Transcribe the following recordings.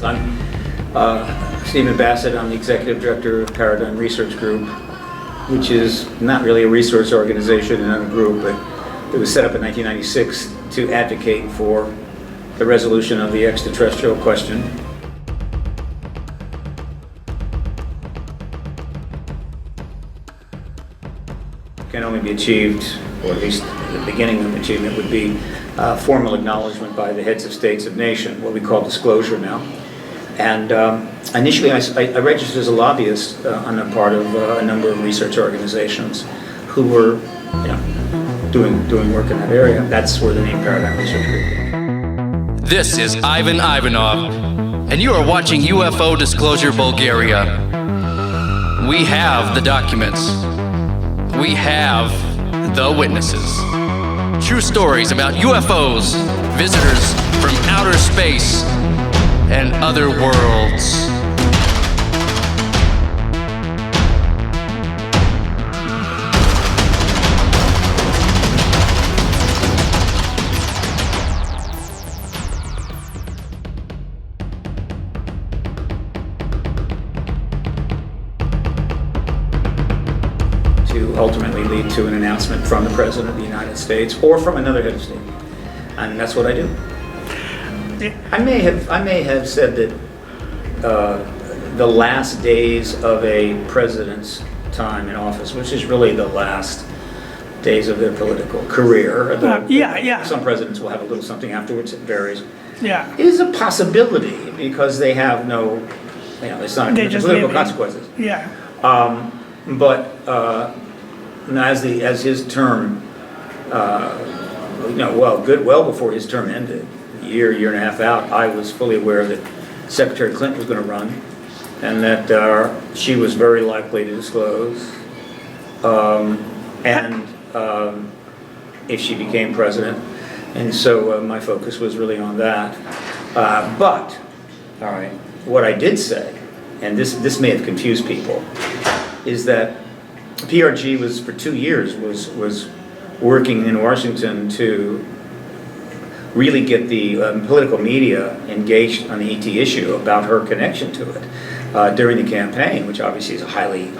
details. I'm Stephen Bassett. I'm the Executive Director of Paradigm Research Group, which is not really a research organization and a group, but it was set up in 1996 to advocate for the resolution of the extraterrestrial question. Can only be achieved, or at least the beginning of achievement would be formal acknowledgement by the heads of states of nation, what we call disclosure now. And initially I registered as a lobbyist on the part of a number of research organizations who were doing work in that area. That's where the name Paradigm Research Group came. This is Ivan Ivanov, and you are watching UFO Disclosure Bulgaria. We have the documents. We have the witnesses. True stories about UFOs, visitors from outer space, and other worlds. To ultimately lead to an announcement from the President of the United States or from another head of state. And that's what I do. I may have said that the last days of a president's time in office, which is really the last days of their political career, some presidents will have a little something afterwards, it varies, is a possibility because they have no, it's not political consequences. But as his term, well before his term ended, year and a half out, I was fully aware that Secretary Clinton was going to run, and that she was very likely to disclose, if she became president, and so my focus was really on that. But, all right, what I did say, and this may have confused people, is that PRG was for 2 years was working in Washington to really get the political media engaged on the ET issue about her connection to it during the campaign, which obviously is a highly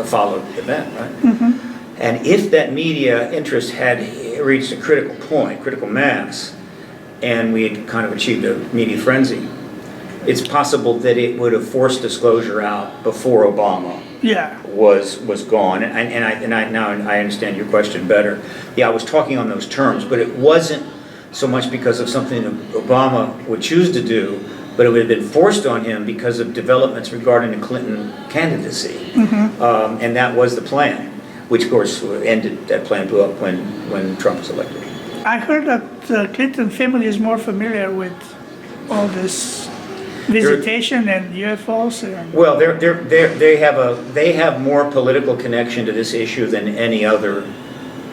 followed event, right? Mm-hmm. And if that media interest had reached a critical mass, and we had kind of achieved a media frenzy, it's possible that it would have forced disclosure out before Obama was gone. And now I understand your question better. Yeah, I was talking on those terms, but it wasn't so much because of something that Obama would choose to do, but it would have been forced on him because of developments regarding the Clinton candidacy. Mm-hmm. And that was the plan, which of course that plan blew up when Trump was elected. I heard that the Clinton family is more familiar with all this visitation and UFOs. Well, they have more political connection to this issue than any other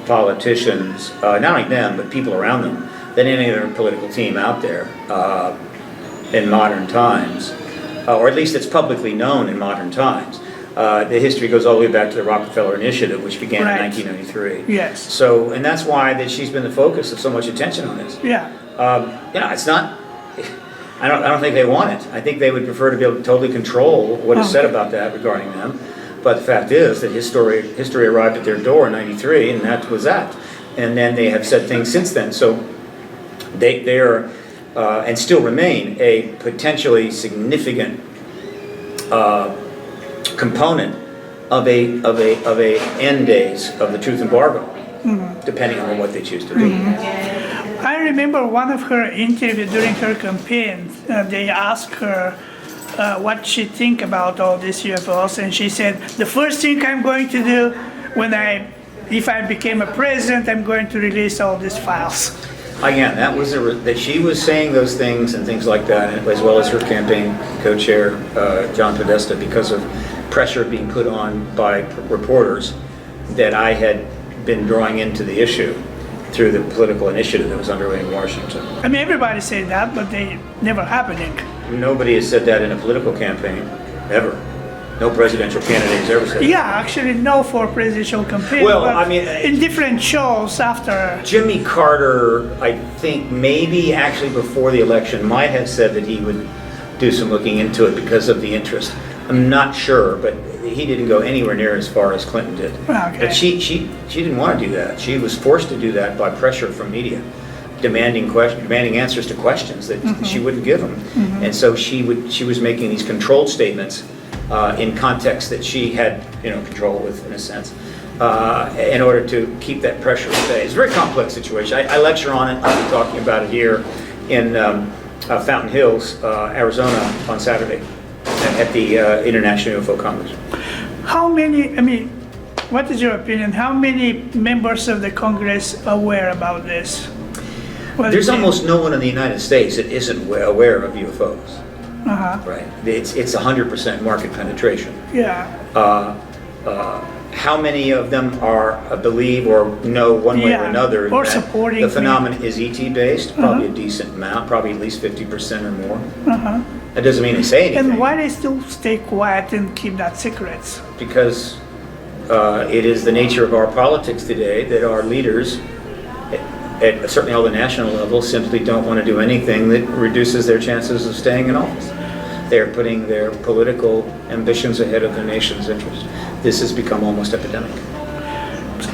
politicians, not only them, but people around them, than any other political team out there in modern times, or at least it's publicly known in modern times. The history goes all the way back to the Rockefeller Initiative, which began in 1993. Yes. So, and that's why that she's been the focus of so much attention on this. It's not. I don't think they want it. I think they would prefer to be able to totally control what is said about that regarding them. But the fact is that history arrived at their door in '93, and that was that. And then they have said things since then. So they are and still remain a potentially significant component of a end days of the truth embargo, depending on what they choose to do. I remember one of her interviews during her campaign. They asked her what she think about all these UFOs, and she said, "The first thing I'm going to do if I became a president, I'm going to release all these files." Again, that she was saying those things and things like that, as well as her campaign co-chair John Podesta, because of pressure being put on by reporters that I had been drawing into the issue through the political initiative that was underway in Washington. I mean, everybody said that, but they never happening. Nobody has said that in a political campaign, ever. No presidential candidate has ever said that. Yeah, actually, no for presidential campaign. Well, but I mean, in different shows after. Jimmy Carter, I think maybe actually before the election, might have said that he would do some looking into it because of the interest. I'm not sure, but he didn't go anywhere near as far as Clinton did. Okay. But she didn't want to do that. She was forced to do that by pressure from media, demanding answers to questions that she wouldn't give them. And so she was making these controlled statements in context that she had control with, in a sense, in order to keep that pressure at bay. It's a very complex situation. I lecture on it. I'll be talking about it here in Fountain Hills, Arizona on Saturday at the International UFO Congress. How many, what is your opinion? How many members of the Congress are aware about this? There's almost no one in the United States that isn't aware of UFOs. Right. It's 100% market penetration. Yeah. How many of them believe or know one way or another or that supporting the phenomenon is ET based? Probably a decent amount, probably at least 50% or more. That doesn't mean they say anything. And why they still stay quiet and keep that secrets? Because it is the nature of our politics today that our leaders, at certainly all the national level, simply don't want to do anything that reduces their chances of staying in office. They're putting their political ambitions ahead of the nation's interest. This has become almost epidemic.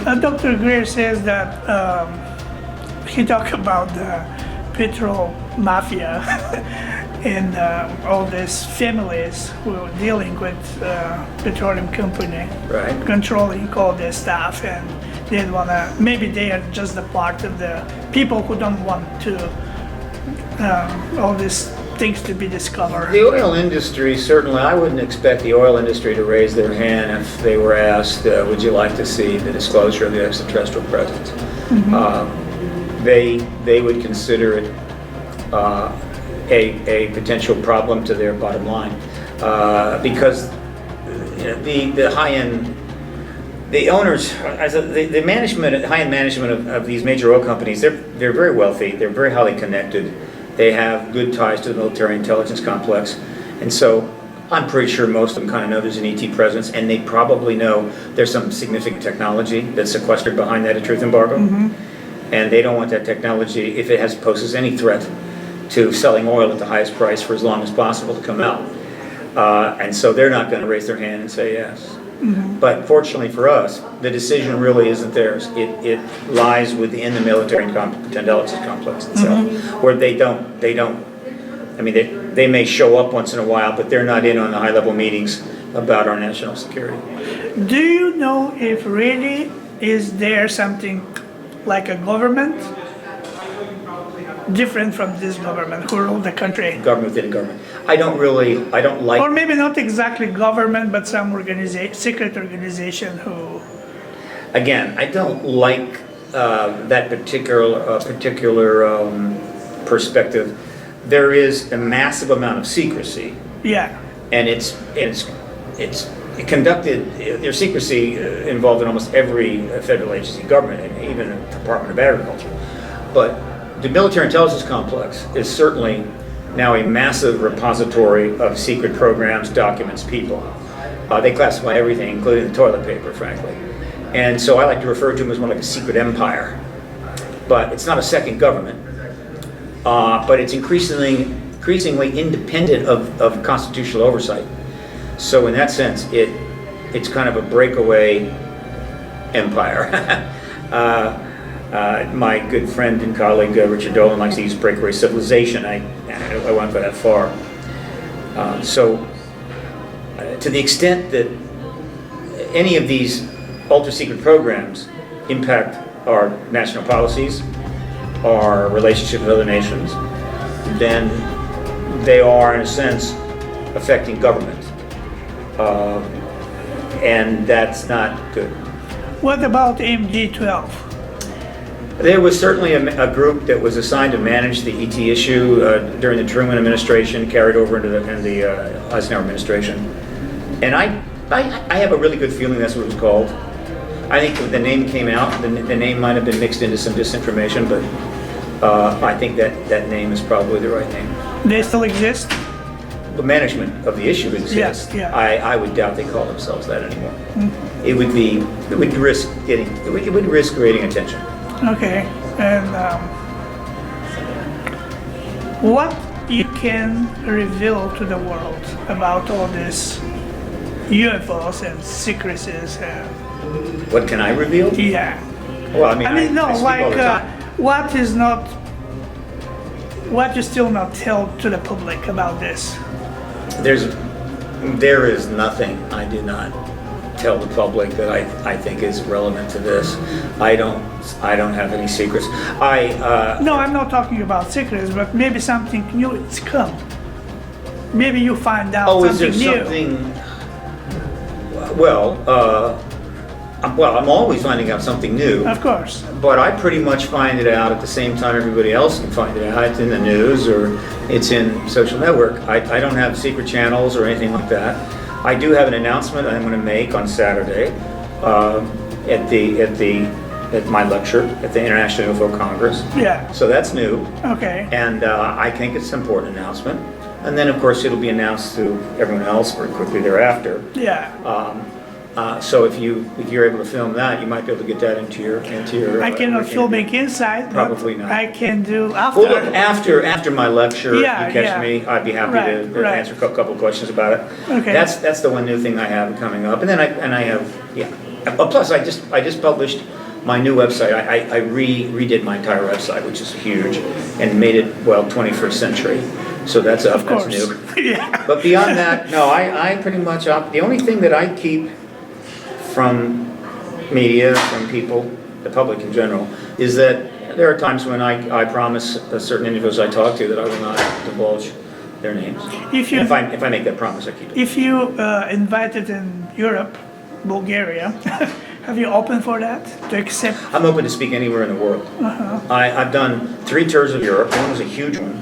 Dr. Greer says that he talked about the petrol mafia and all these families who are dealing with petroleum company, Right. controlling all this stuff, and they don't want to. Maybe they are just a part of the people who don't want to all these things to be discovered. The oil industry, certainly, I wouldn't expect the oil industry to raise their hand if they were asked, would you like to see the disclosure of the extraterrestrial presence? They would consider it a potential problem to their bottom line because the high-end, the owners, the management, high-end management of these major oil companies, they're very wealthy, they're very highly connected. They have good ties to the military intelligence complex. And so I'm pretty sure most of them kind of know there's an ET presence, and they probably know there's some significant technology that's sequestered behind that truth embargo. And they don't want that technology, if it poses any threat to selling oil at the highest price for as long as possible, to come out. And so they're not going to raise their hand and say yes. But fortunately for us, the decision really isn't theirs. It lies within the military intelligence complex itself, where they may show up once in a while, but they're not in on the high-level meetings about our national security. Do you know if really is there something like a government different from this government who rule the country? Government within a government. I don't like... Or maybe not exactly government, but some secret organization who... Again, I don't like that particular perspective. There is a massive amount of secrecy. Yeah. And it's conducted, there's secrecy involved in almost every federal agency, government, and even the Department of Agriculture. But the military intelligence complex is certainly now a massive repository of secret programs, documents, people. They classify everything, including the toilet paper, frankly. And so I like to refer to them as more like a secret empire. But it's not a second government. But it's increasingly independent of constitutional oversight. So in that sense, it's kind of a breakaway empire. My good friend and colleague Richard Dolan likes to use breakaway civilization. I won't go that far. To the extent that any of these ultra-secret programs impact our national policies, our relationship with other nations, then they are, in a sense, affecting government. And that's not good. What about MD-12? There was certainly a group that was assigned to manage the ET issue during the Truman administration, carried over into the Eisenhower administration. And I have a really good feeling that's what it was called. I think when the name came out, the name might have been mixed into some disinformation, but I think that name is probably the right name. They still exist? The management of the issue exists. Yes, yeah. I would doubt they call themselves that anymore. It would risk creating attention. Okay, and what you can reveal to the world about all this UFOs and secrecies and What can I reveal? yeah. Well, I mean, I mean, no, I speak all like the time. what you still not tell to the public about this. There is nothing I do not tell the public that I think is relevant to this. I don't have any secrets. No, I'm not talking about secrets, but maybe something new it's come. Maybe you find out Oh, something is there new. something? Well, I'm always finding out something new. Of course. But I pretty much find it out at the same time everybody else can find it out. It's in the news or it's in social network. I don't have secret channels or anything like that. I do have an announcement I'm going to make on Saturday at my lecture at the International UFO Congress. Yeah. So that's new, Okay. and I think it's an important announcement. And then, of course, it'll be announced to everyone else very quickly thereafter. Yeah. So if you're able to film that, you might be able to get that into your. I cannot film it inside. Probably but not. I can do after. Well, look, after my lecture, Yeah, you catch yeah. me. I'd be happy Right, to right. answer a couple of questions about it. Okay. That's the one new thing I have coming up, and then I have Plus, I just published my new website. I redid my entire website, which is huge, and made it 21st century. So that's up. Of course. That's new. Yeah. But beyond that, no, I pretty much, the only thing that I keep from media, from people, the public in general, is that there are times when I promise certain individuals I talk to that I will not divulge their names. If you And if I make that promise, I keep it. if you invited in Europe, Bulgaria, have you open for that to accept? I'm open to speak anywhere in the world. I've done 3 tours of Europe. One was a huge one.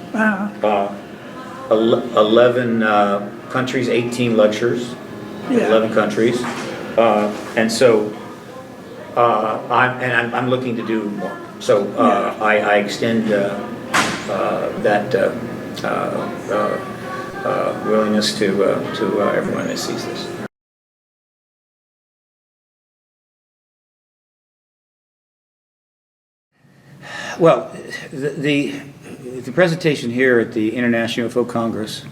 11 countries, 18 lectures, Yeah. 11 countries. And so I'm looking to do more. So I extend that willingness to everyone that sees this. Well, the presentation here at the International UFO Congress,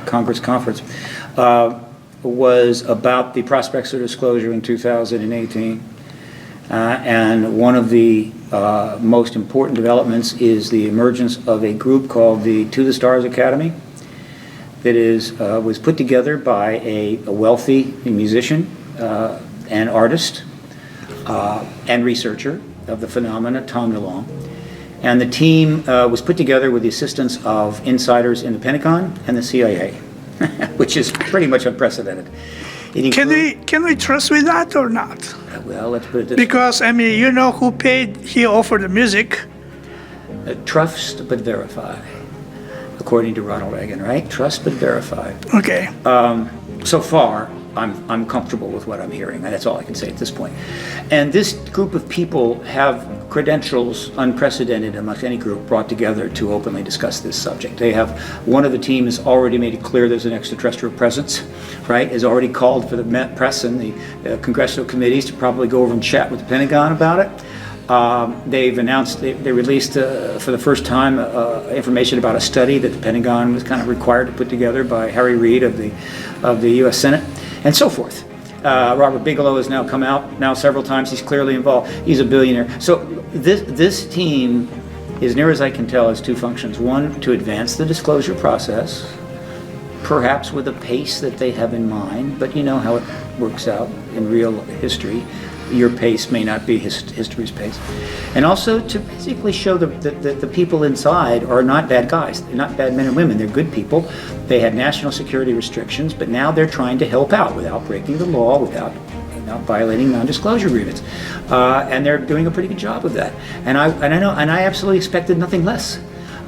Congress conference, was about the prospects of disclosure in 2018. And one of the most important developments is the emergence of a group called the To the Stars Academy that was put together by a wealthy musician and artist and researcher of the phenomena, Tom DeLonge. And the team was put together with the assistance of insiders in the Pentagon and the CIA, which is pretty much unprecedented. It Can we trust with that or not? Well, let's put it this way. Because I mean, you know who paid here for the music? Trust but verify, according to Ronald Reagan, right? Trust but verify. Okay. So far, I'm comfortable with what I'm hearing. That's all I can say at this point. And this group of people have credentials unprecedented amongst any group brought together to openly discuss this subject. They have, one of the teams already made it clear there's an extraterrestrial presence, right? Has already called for the press and the congressional committees to probably go over and chat with the Pentagon about it. They've announced, they released for the first time information about a study that the Pentagon was kind of required to put together by Harry Reid of the U.S. Senate, and so forth. Robert Bigelow has now come out now several times. He's clearly involved. He's a billionaire. So this team, as near as I can tell, has 2 functions. One, to advance the disclosure process, perhaps with a pace that they have in mind, but you know how it works out in real history. Your pace may not be history's pace. And also to basically show that the people inside are not bad guys. They're not bad men and women. They're good people. They had national security restrictions, but now they're trying to help out without breaking the law, without violating non-disclosure agreements. And they're doing a pretty good job of that. And I absolutely expected nothing less.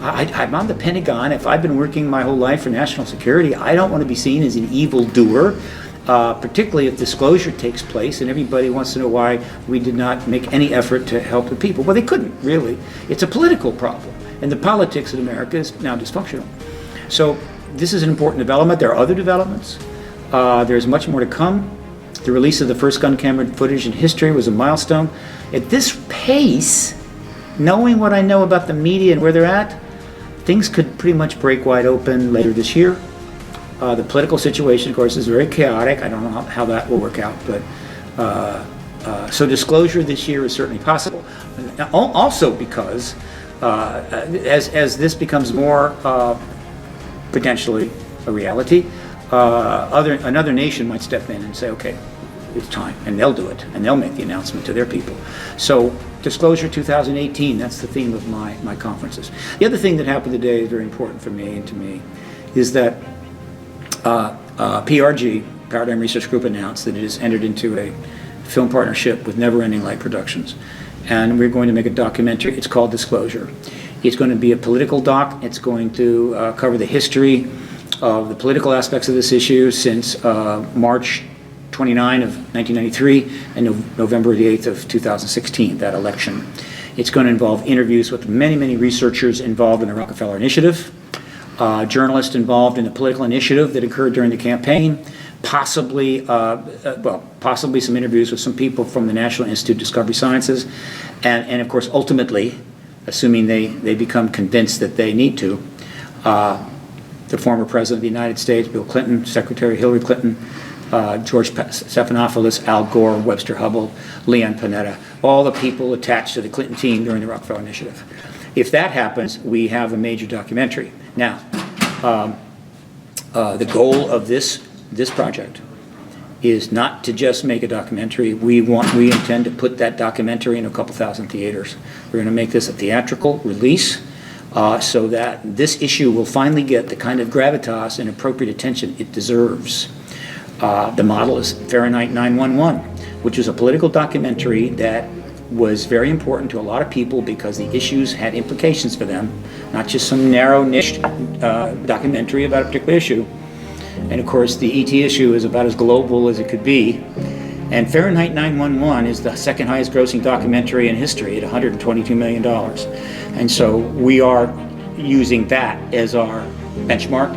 I'm on the Pentagon. If I've been working my whole life for national security, I don't want to be seen as an evildoer. Particularly if disclosure takes place and everybody wants to know why we did not make any effort to help the people. Well, they couldn't, really. It's a political problem, and the politics in America is now dysfunctional. So this is an important development. There are other developments. There's much more to come. The release of the first gun camera footage in history was a milestone. At this pace, knowing what I know about the media and where they're at, things could pretty much break wide open later this year. The political situation, of course, is very chaotic. I don't know how that will work out, but so disclosure this year is certainly possible. Also because as this becomes more potentially a reality, another nation might step in and say, okay, it's time, and they'll do it, and they'll make the announcement to their people. So Disclosure 2018, that's the theme of my conferences. The other thing that happened today is very important for me and to me, is that PRG, Paradigm Research Group, announced that it has entered into a film partnership with Never Ending Light Productions. And we're going to make a documentary. It's called Disclosure. It's going to be a political doc. It's going to cover the history of the political aspects of this issue since March 29 of 1993 and November the 8th of 2016, that election. It's going to involve interviews with many, many researchers involved in the Rockefeller Initiative, journalists involved in the political initiative that occurred during the campaign, possibly some interviews with some people from the National Institute of Discovery Sciences, and of course, ultimately, assuming they become convinced that they need to, the former President of the United States, Bill Clinton, Secretary Hillary Clinton, George Stephanopoulos, Al Gore, Webster Hubbell, Leon Panetta, all the people attached to the Clinton team during the Rockefeller Initiative. If that happens, we have a major documentary. Now, the goal of this project is not to just make a documentary. We intend to put that documentary in a couple thousand theaters. We're going to make this a theatrical release so that this issue will finally get the kind of gravitas and appropriate attention it deserves. The model is Fahrenheit 9/11, which is a political documentary that was very important to a lot of people because the issues had implications for them, not just some narrow niche documentary about a particular issue. And of course, the ET issue is about as global as it could be. And Fahrenheit 9/11 is the second highest grossing documentary in history at $122 million. And so we are using that as our benchmark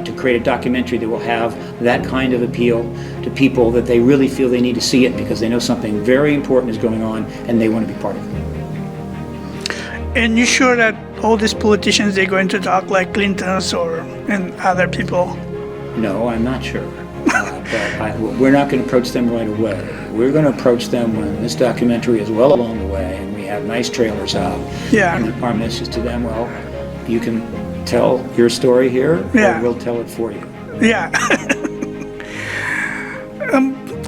to create a documentary that will have that kind of appeal to people, that they really feel they need to see it because they know something very important is going on and they want to be part of it. And you sure that all these politicians, they're going to talk like Clintons and other people? No, I'm not sure. We're not going to approach them right away. We're going to approach them when this documentary is well along the way and we have nice trailers out. Yeah. And our message to them, well, you can tell your story here, yeah, or we'll tell it for you. Yeah.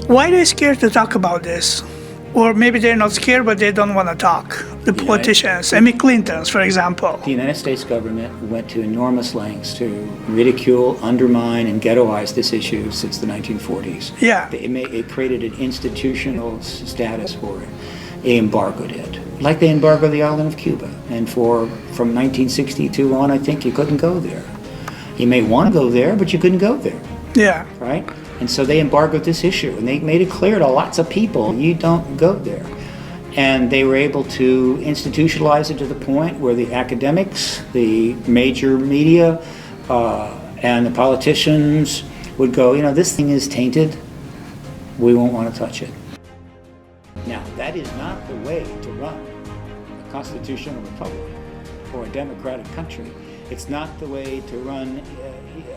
Why are they scared to talk about this? Or maybe they're not scared, but they don't want to talk. The politicians, I mean Clintons, for example. The United States government went to enormous lengths to ridicule, undermine, and ghettoize this issue since the 1940s. Yeah. It created an institutional status for it. They embargoed it, like they embargoed the island of Cuba. And from 1962 on, I think you couldn't go there. You may want to go there, but you couldn't go there. Yeah. Right? And so they embargoed this issue, and they made it clear to lots of people, you don't go there. And they were able to institutionalize it to the point where the academics, the major media, and the politicians would go, this thing is tainted, we won't want to touch it. Now, that is not the way to run a constitutional republic or a democratic country. It's not the way to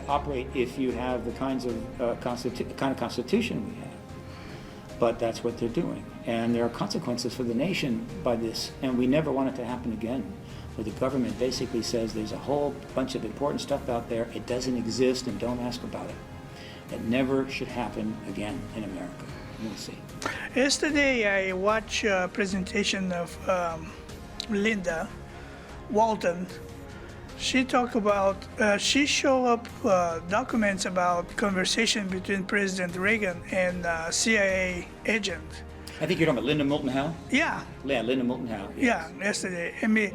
operate if you have the kind of constitution we have. But that's what they're doing. And there are consequences for the nation by this, and we never want it to happen again, where the government basically says there's a whole bunch of important stuff out there, it doesn't exist, and don't ask about it. That never should happen again in America. We'll see. Yesterday I watched a presentation of Linda Walton. She talked about, she showed up documents about conversation between President Reagan and CIA agent. I think you're talking about Linda Moulton Howe? Yeah. Yeah, Linda Moulton Howe. Yes. Yeah, yesterday. I mean,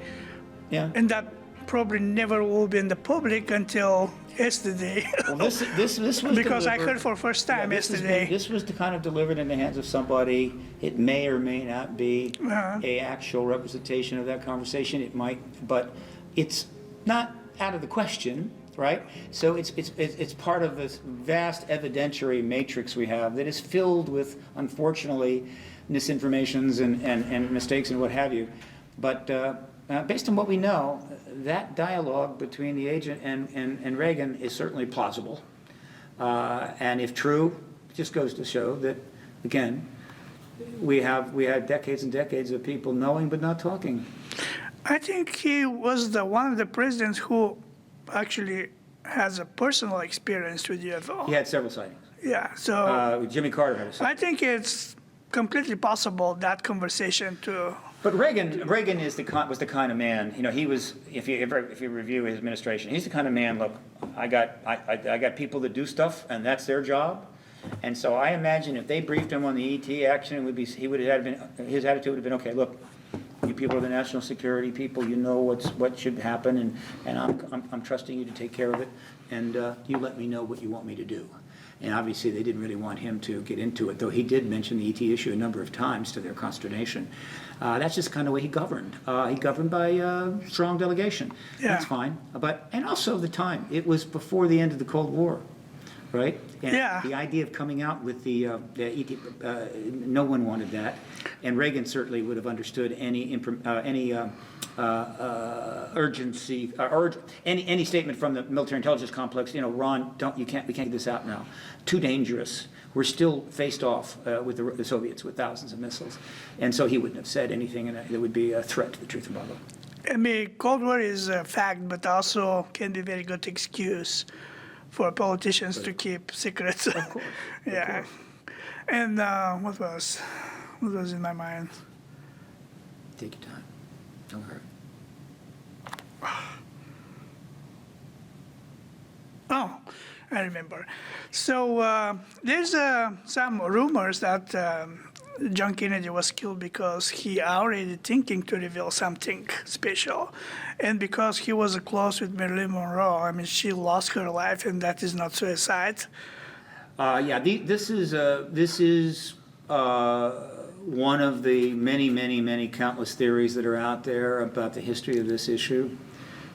yeah. And that probably never will be in the public until yesterday. Well, this was because I delivered, heard for the first time yesterday. This was kind of delivered in the hands of somebody. It may or may not be a actual representation of that conversation. It might, but it's not out of the question, right? So it's part of this vast evidentiary matrix we have that is filled with, unfortunately, misinformations and mistakes and what have you. But based on what we know, that dialogue between the agent and Reagan is certainly plausible. And if true, it just goes to show that, again, we had decades and decades of people knowing but not talking. I think he was one of the presidents who actually has a personal experience with UFO. He had several sightings. Yeah, so Jimmy Carter had a sighting. I think it's completely possible that conversation to. But Reagan was the kind of man. You know, he was. If you review his administration, he's the kind of man. Look, I got people that do stuff, and that's their job. And so I imagine if they briefed him on the ET action, his attitude would have been, okay, look, you people are the national security people. You know what should happen, and I'm trusting you to take care of it, and you let me know what you want me to do. And obviously they didn't really want him to get into it, though he did mention the ET issue a number of times to their consternation. That's just kind of the way he governed. He governed by strong delegation. Yeah. That's fine. And also the time. It was before the end of the Cold War, right? And Yeah. the idea of coming out with the ET, no one wanted that. And Reagan certainly would have understood any urgency, any statement from the military intelligence complex. You know, Ron, we can't get this out now. Too dangerous. We're still faced off with the Soviets with thousands of missiles, and so he wouldn't have said anything that would be a threat to the truth embargo. I mean, Cold War is a fact, but also can be a very good excuse for politicians to keep secrets. Of course. Yeah. And what was in my mind? Take your time. Don't hurry. Oh, I remember. So there's some rumors that John Kennedy was killed because he already thinking to reveal something special, and because he was close with Marilyn Monroe. I mean, she lost her life, and that is not suicide. Yeah, this is one of the many countless theories that are out there about the history of this issue.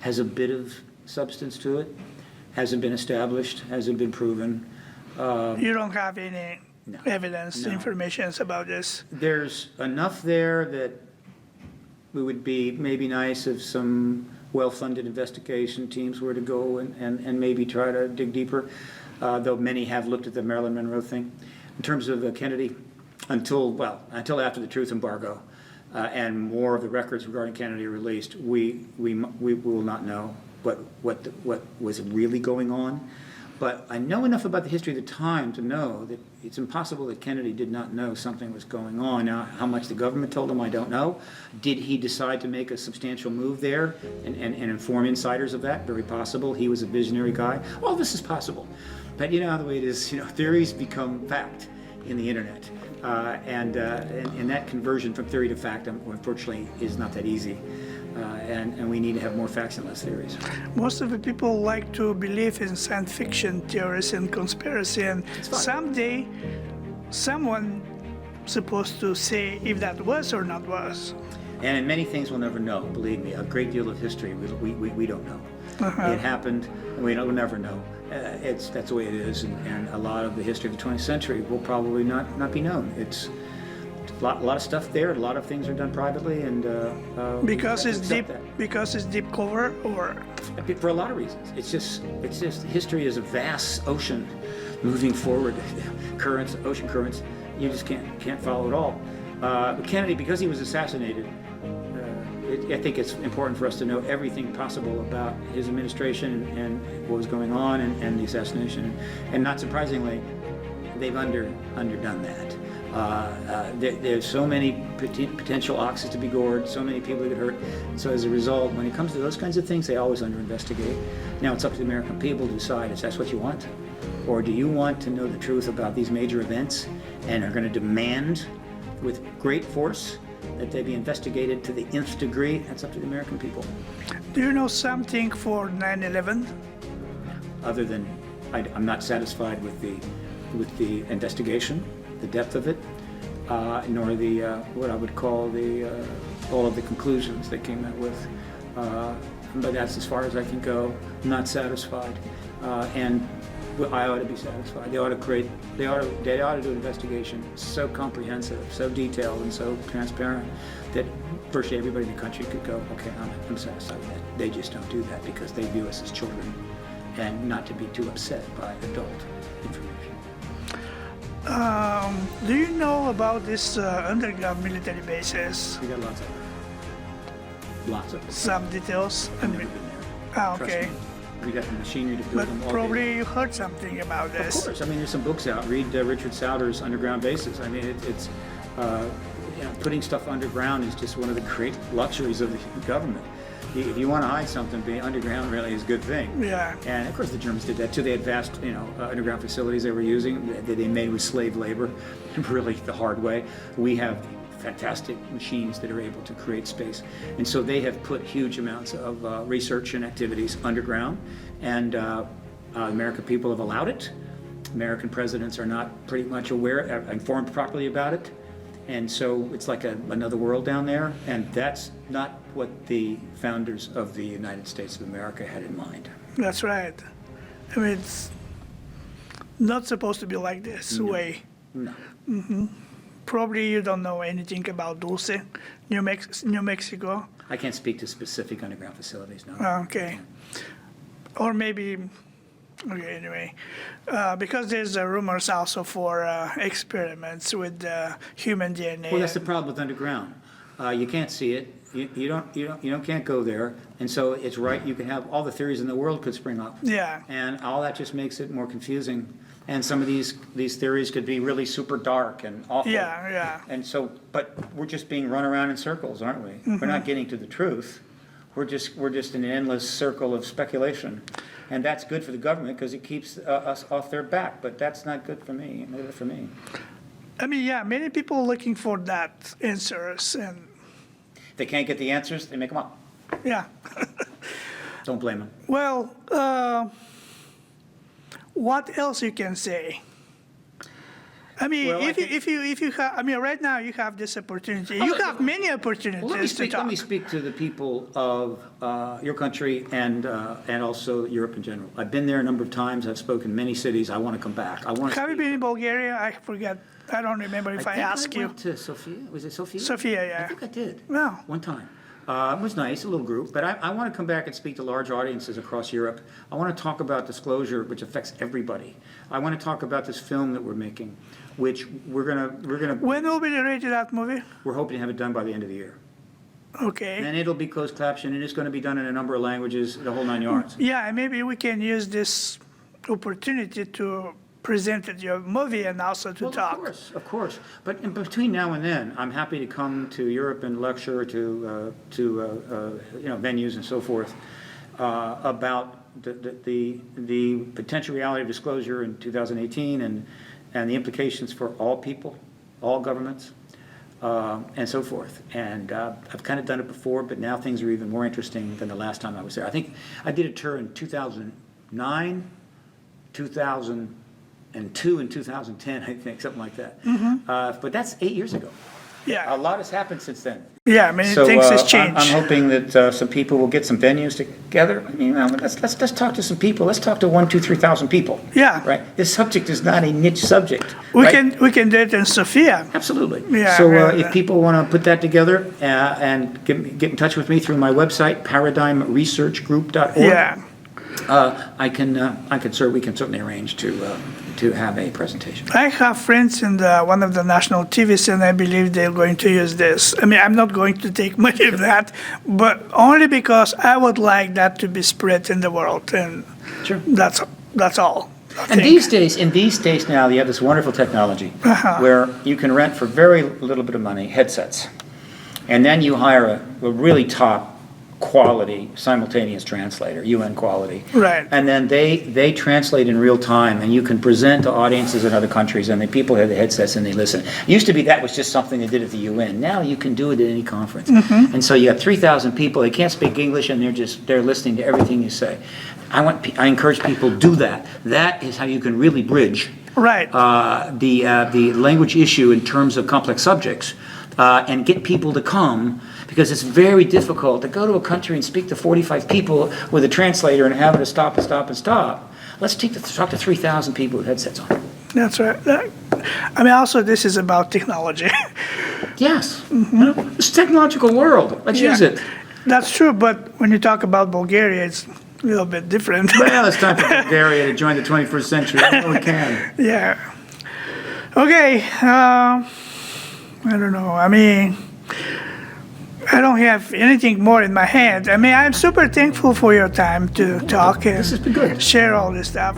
Has a bit of substance to it. Hasn't been established. Hasn't been proven. You don't have any evidence, No. information about this. There's enough there that it would be maybe nice if some well-funded investigation teams were to go and maybe try to dig deeper, though many have looked at the Marilyn Monroe thing. In terms of Kennedy, until after the truth embargo and more of the records regarding Kennedy are released, we will not know what was really going on. But I know enough about the history of the time to know that it's impossible that Kennedy did not know something was going on. Now, how much the government told him, I don't know. Did he decide to make a substantial move there and inform insiders of that? Very possible. He was a visionary guy. All this is possible. But you know how the way it is, theories become fact in the internet. And that conversion from theory to fact, unfortunately, is not that easy. And we need to have more facts and less theories. Most of the people like to believe in science fiction theories and conspiracy, and someday someone supposed to say if that was or not was. And in many things we'll never know, believe me. A great deal of history we don't know. It happened, and we'll never know. That's the way it is, and a lot of the history of the 20th century will probably not be known. It's a lot of stuff there. A lot of things are done privately, and because it's deep. that. Because it's deep cover, or For a lot of reasons. It's just history is a vast ocean moving forward. Ocean currents. You just can't follow it all. But Kennedy, because he was assassinated, I think it's important for us to know everything possible about his administration and what was going on and the assassination. And not surprisingly, they've underdone that. There's so many potential oxes to be gored, so many people get hurt. And so as a result, when it comes to those kinds of things, they always under-investigate. Now it's up to the American people to decide if that's what you want, or do you want to know the truth about these major events and are going to demand with great force that they be investigated to the nth degree? That's up to the American people. do you know something for 9/11? Other than I'm not satisfied with the investigation, the depth of it, nor the what I would call all of the conclusions they came out with. But that's as far as I can go. I'm not satisfied, and I ought to be satisfied. They ought to do an investigation so comprehensive, so detailed, and so transparent that virtually everybody in the country could go, okay, I'm satisfied with that. They just don't do that because they view us as children and not to be too upset by adult information. Do you know about this underground military bases? We got lots of them. Lots of them. Some details? I've never been there. Ah, Trust okay. me. We got the machinery to build But them all. probably you heard something about Of this. course. I mean, there's some books out. Read Richard Sauder's Underground Bases. I mean, it's putting stuff underground is just one of the great luxuries of the government. If you want to hide something, being underground really is a good thing. Yeah. And of course, the Germans did that too. They had vast, underground facilities they were using that they made with slave labor, really the hard way. We have fantastic machines that are able to create space, and so they have put huge amounts of research and activities underground. And American people have allowed it. American presidents are not pretty much informed properly about it. And so it's like another world down there, and that's not what the founders of the United States of America had in mind. That's right. I mean, it's not supposed to be like this way. No. Probably you don't know anything about Dulce, New Mexico. I can't speak to specific underground facilities, no. Okay. Or maybe, okay, anyway. Because there's rumors also for experiments with human DNA. Well, that's the problem with underground. You can't see it. You can't go there, and so it's right. You can have all the theories in the world could spring up. Yeah. And all that just makes it more confusing. And some of these theories could be really super dark and awful. Yeah. And so, but we're just being run around in circles, aren't we? We're not getting to the truth. We're just in an endless circle of speculation, and that's good for the government because it keeps us off their back. But that's not good for me. I mean, yeah, many people are looking for that answers, and If they can't get the answers, they make them up. yeah. Don't blame them. Well, what else you can say? I mean, Well, if you have, I mean, right now you have this opportunity. You have many opportunities to talk. Let me speak to the people of your country and also Europe in general. I've been there a number of times. I've spoken in many cities. I want to come back. Have you been in Bulgaria? I forget. I don't remember if I asked you. I went to Sofia. Was it Sofia? Sofia, yeah. I think I did. No. One time. It was nice, a little group, but I want to come back and speak to large audiences across Europe. I want to talk about disclosure, which affects everybody. I want to talk about this film that we're making, which we're gonna. When will be the rate of that movie? We're hoping to have it done by the end of the year. Okay. And it'll be closed caption, and it's going to be done in a number of languages, the whole 9 yards. Yeah, and maybe we can use this opportunity to present your movie and also to talk. Of course. But in between now and then, I'm happy to come to Europe and lecture to venues and so forth about the potential reality of disclosure in 2018 and the implications for all people, all governments, and so forth. And I've kind of done it before, but now things are even more interesting than the last time I was there. I think I did a tour in 2009, 2002, and 2010, I think, something like that. But that's 8 years ago. Yeah. A lot has happened since then. Yeah, many things has changed. I'm hoping that some people will get some venues together. I mean, let's talk to some people. Let's talk to 1,000, 2,000, 3,000 people. Yeah. Right. This subject is not a niche subject. We right? we can do it in Sofia. Absolutely. Yeah, So right. if people want to put that together and get in touch with me through my website, paradigmresearchgroup.org. Yeah. We can certainly arrange to have a presentation. I have friends in one of the national TVs, and I believe they're going to use this. I mean, I'm not going to take money of that, but only because I would like that to be spread in the world, and Sure. that's all. And in these days now, you have this wonderful technology where you can rent for very little bit of money headsets, and then you hire a really top quality simultaneous translator, UN quality. Right. And then they translate in real time, and you can present to audiences in other countries, and the people have the headsets and they listen. It used to be that was just something they did at the UN. Now you can do it at any conference. And so you have 3,000 people, they can't speak English, and they're listening to everything you say. I encourage people to do that. That is how you can really bridge Right. the language issue in terms of complex subjects, and get people to come, because it's very difficult to go to a country and speak to 45 people with a translator and have it stop and stop and stop. Let's talk to 3,000 people with headsets on. That's right. I mean, also, this is about technology. Yes. It's a technological world. Let's use Yeah. it. That's true, but when you talk about Bulgaria, it's a little bit different. Well, it's time for Bulgaria to join the 21st century. I know we can. Yeah. Okay. I don't know. I mean, I don't have anything more in my head. I mean, I'm super thankful for your time to talk and This has been good. share all this stuff.